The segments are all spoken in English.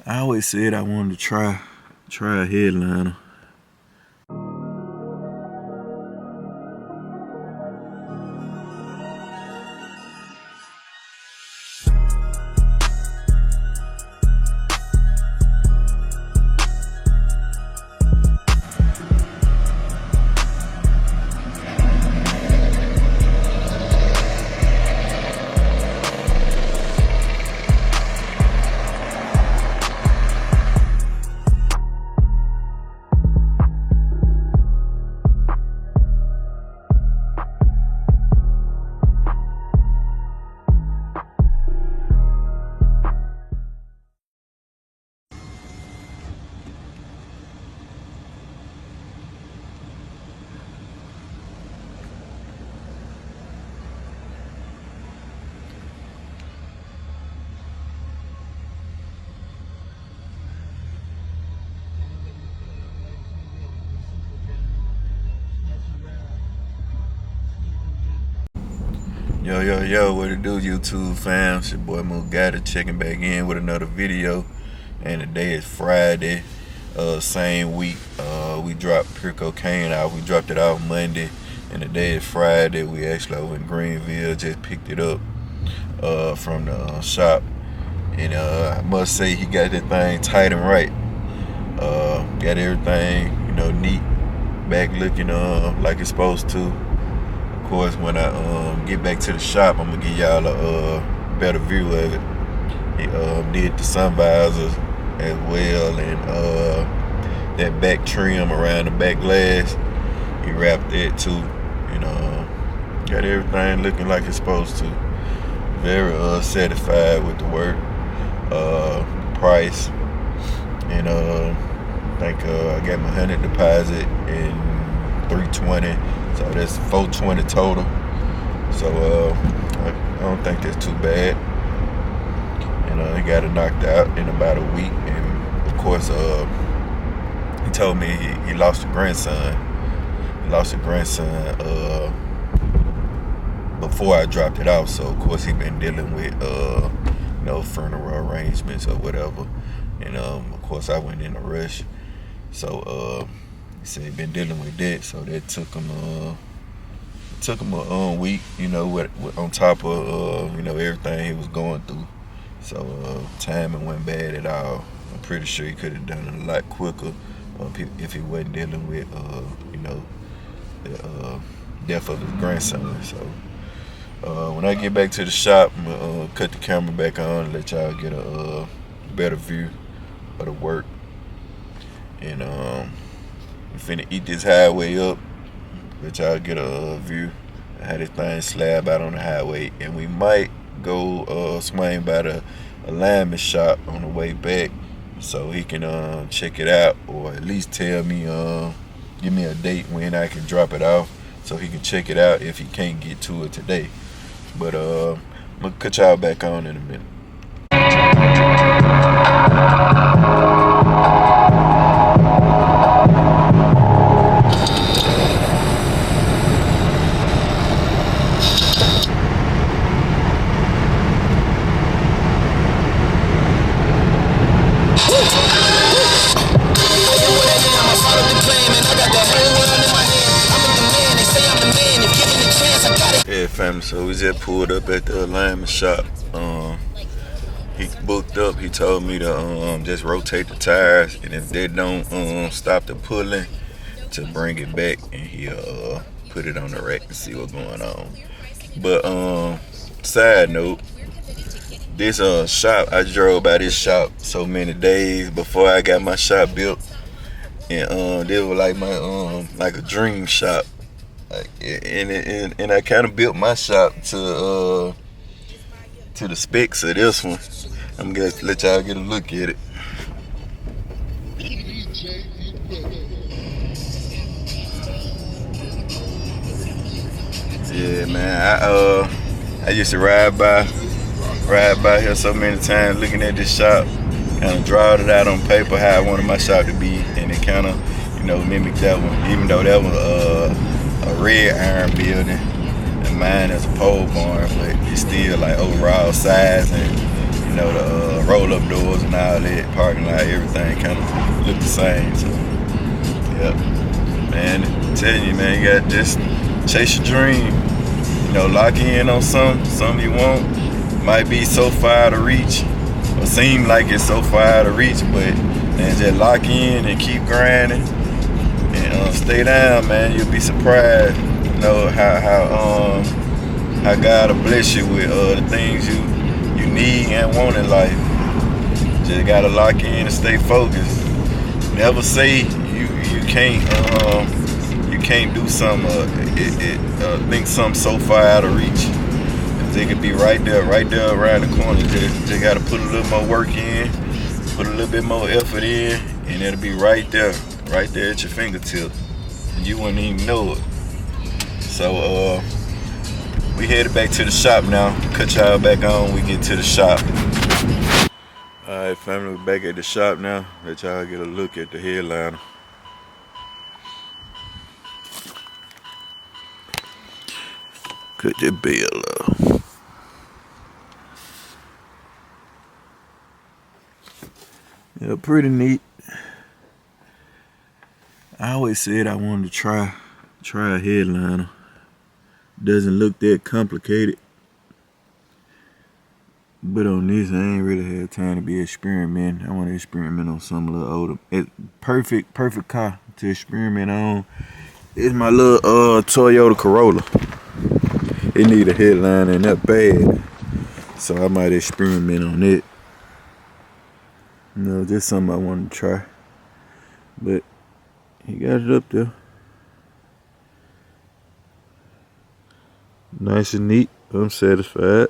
I always said I wanted to try a headliner. Yo, what it do, YouTube fam? It's your boy Mugata checking back in with another video. And today is Friday, same week. We dropped Pure Cocaine out. We dropped it out Monday. And today is Friday. We actually over in Greenville, just picked it up from the shop. And I must say he got that thing tight and right. Got everything, neat, back looking like it's supposed to. Of course, when I get back to the shop, I'm gonna give y'all a better view of it. He did the sun visors as well, and that back trim around the back glass, he wrapped that too. Got everything looking like it's supposed to. Very satisfied with the work, price, and I think I got my 100 deposit and 320. So that's 420 total. So I don't think that's too bad. And he got it knocked out in about a week. And of course, he told me he lost a grandson. He lost a grandson before I dropped it off. So of course he been dealing with funeral arrangements or whatever. And of course I went in a rush. So he said he been dealing with that, so that took him a week, with on top of everything he was going through. So timing wasn't bad at all. I'm pretty sure he could have done it a lot quicker if he wasn't dealing with the death of his grandson. So when I get back to the shop, I'm gonna cut the camera back on and let y'all get a better view of the work. And we finna eat this highway up, let y'all get a view of how this thing slab out on the highway. And we might go swing by the alignment shop on the way back so he can check it out, or at least tell me, give me a date when I can drop it off so he can check it out if he can't get to it today. But I'm gonna cut y'all back on in a minute. Yeah, family, so we just pulled up at the alignment shop. He booked up. He told me to just rotate the tires, and if they don't stop the pulling, to bring it back, and he'll put it on the rack and see what's going on. But side note, this shop, I drove by this shop so many days before I got my shop built, and this was like my like a dream shop. And I kind of built my shop to the specs of this one. I'm gonna let y'all get a look at it. Yeah, man. I used to ride by here so many times, looking at this shop, kind of drawed it out on paper how I wanted my shop to be, and it kind of, mimicked that one. Even though that was a red iron building, and mine is a pole barn, but it's still like overall size and You know, the roll-up doors and all that, parking lot, everything kind of look the same. So, yeah, man, I'm telling you, man, you got to just chase your dream. You know, lock in on something you want. Might be so far to reach, or seem like it's so far to reach, but man, just lock in and keep grinding and stay down, man. You'll be surprised, you know, how God will bless you with the things you need and want in life. Just gotta lock in and stay focused. Never say you can't do something think something so far out of reach. Cause it could be right there around the corner. Just gotta put a little more work in, put a little bit more effort in, and it'll be right there at your fingertips. And you wouldn't even know it. So we headed back to the shop now. Cut y'all back on, we get to the shop. Alright, family, we're back at the shop now. Let y'all get a look at the headliner. Cut that bell up. Yeah, pretty neat. I always said I wanted to try a headliner. Doesn't look that complicated. But on this, I ain't really had time to be experimenting. I want to experiment on something a little older. It's perfect car to experiment on. It's my little Toyota Corolla. It need a headliner and that bad. So I might experiment on it. You know, just something I want to try. But he got it up there. Nice and neat. I'm satisfied.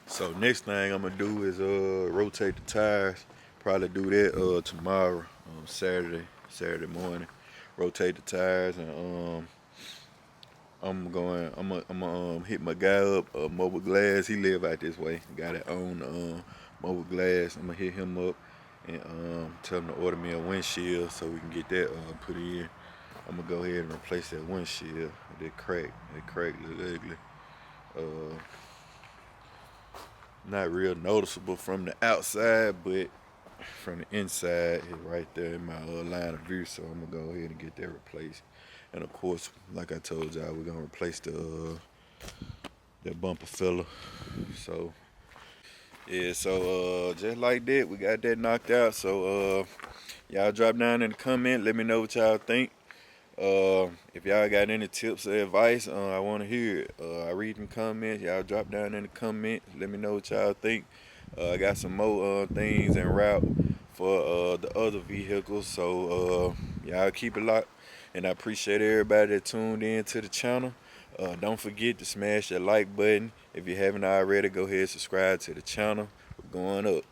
So next thing I'm gonna do is rotate the tires. Probably do that tomorrow, Saturday morning. Rotate the tires, and I'm gonna hit my guy up, Mobile Glass. He live out this way. Got it on Mobile Glass. I'm gonna hit him up and tell him to order me a windshield so we can get that put in. I'm gonna go ahead and replace that windshield. That crack look ugly. Not real noticeable from the outside, but from the inside, it's right there in my line of view. So I'm gonna go ahead and get that replaced. And of course, like I told y'all, we're gonna replace the that bumper filler. So yeah, so just like that, we got that knocked out. So y'all drop down in the comment, let me know what y'all think. If y'all got any tips or advice, I want to hear it. I read them comments. Y'all drop down in the comments. Let me know what y'all think. I got some more things en route for the other vehicles. So y'all keep it locked. And I appreciate everybody that tuned in to the channel. Don't forget to smash that like button. If you haven't already, go ahead and subscribe to the channel. We're going up.